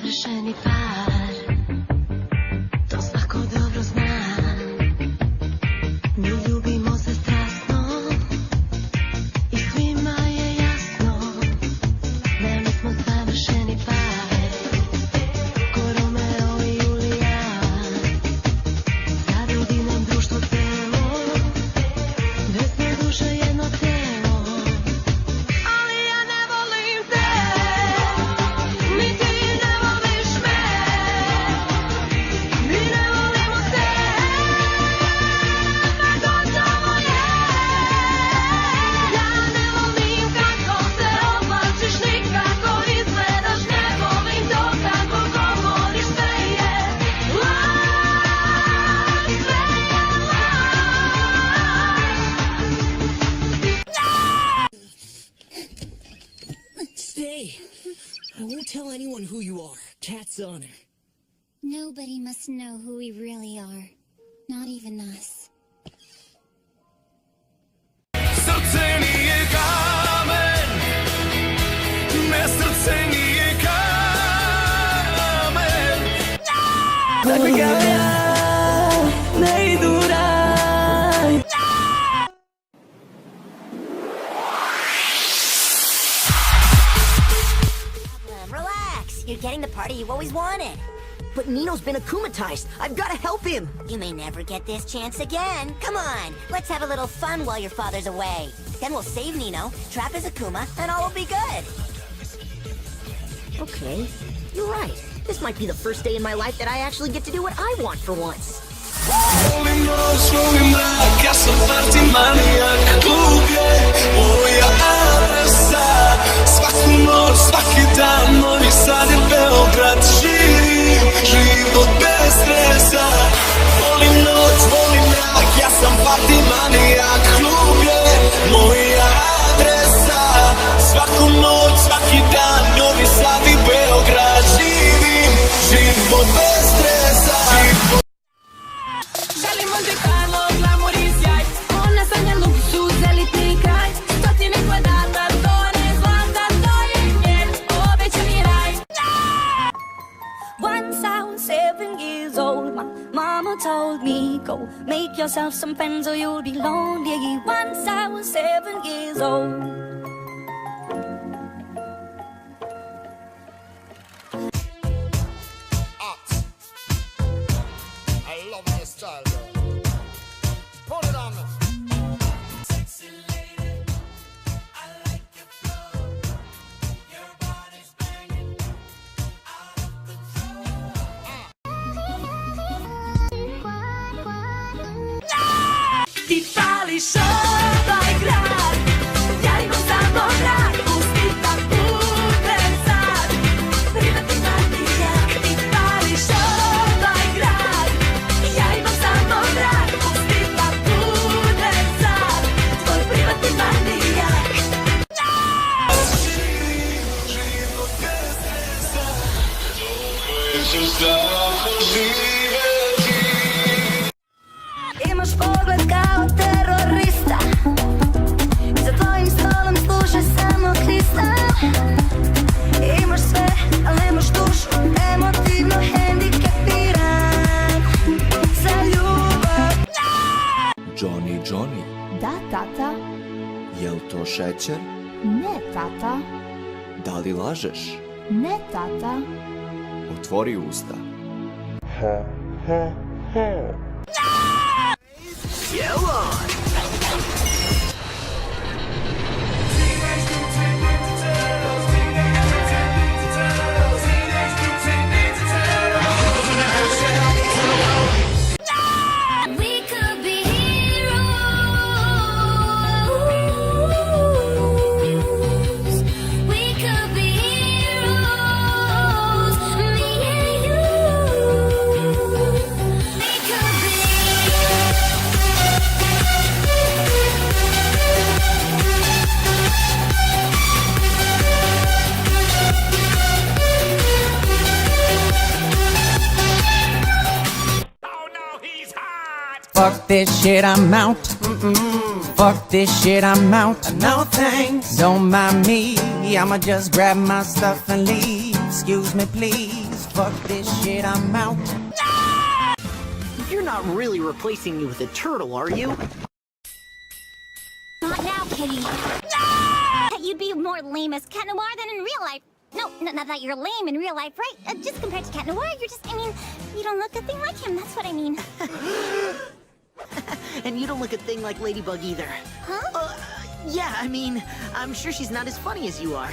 savršeni par. To svako dobro zna. Mi ljubimo se strasno i svima je jasno da mi smo savršeni par. Ko Romeo i Julija, zavidi nam društvo celo, već smo duša jedno telo. Ali ja ne volim te, ni ti ne voliš me, mi ne volimo se, pa gotovo je. Ja ne volim kako se oblačiš, nikako izgledaš, ne volim to kako govoriš, sve je laž, sve je Stay. I won't tell anyone who you are. Cat's honor. Nobody must know who we really are. Not even us. Srce nije kamen, ne srce nije kamen. Takve kao ja ne idu raj. Relax. You're getting the party you always wanted. But Nino's been akumatized. I've got to help him. You may never get this chance again. Come on, let's have a little fun while your father's away. Then we'll save Nino, trap his Akuma, and all will be good. Okay, you're right. This might be the first day in my life that I actually get to do what I want for once. Volim noć, volim mrak, ja sam party manijak. Klub je moja adresa. Svaku noć, svaki dan, Novi Sad i Beograd. Živim život bez stresa. Volim noć, volim mrak, ja sam party manijak. Klub je moja adresa. Svaku noć, svaki dan, Novi Sad i Beograd. Živim život bez stresa. Želim Monte Carlo, glamur i sjaj. Ona sanja luksuz, elitni kraj. Stotine kvadrata, tone zlata, to je njen obećani raj. Once I was 7 years old, my mama told me, go make yourself some friends or you'll be lonely. Once I was 7 years old. I love my style, girl. Put it on me. Sexy lady, I like your flow. Your body's banging out of control. Ti pališ ovaj grad, ja imam samo mrak, pusti da budem sad. Privatni manijak, ti pališ ovaj grad, ja imam samo mrak, pusti da budem sad. Tvoj privatni manijak. Život bez stresa, ću samo živeti. Imaš pogled kao terorista, za tvojim stolom sluša samo kristal. Imaš sve, ali nemaš dušu, emotivno hendikepiran za ljubav. Johnny, Da, tata. jel to šećer? Ne, tata. Da li lažeš? Ne, tata. Otvori usta. We could be heroes. We could be heroes. Me and you. We could be. Fuck this shit, I'm out. Fuck this shit, I'm out. No thanks. Don't mind me, I'ma just grab my stuff and leave. Excuse me, please. Fuck this shit, I'm out. You're not really replacing me with a turtle, are you? Not now, Kitty. You'd be more lame as Cat Noir than in real life. No, not that you're lame in real life, right? Just compared to Cat Noir, you're just, you don't look a thing like him, that's what I mean. And you don't look a thing like Ladybug either. Huh? Yeah, I'm sure she's not as funny as you are.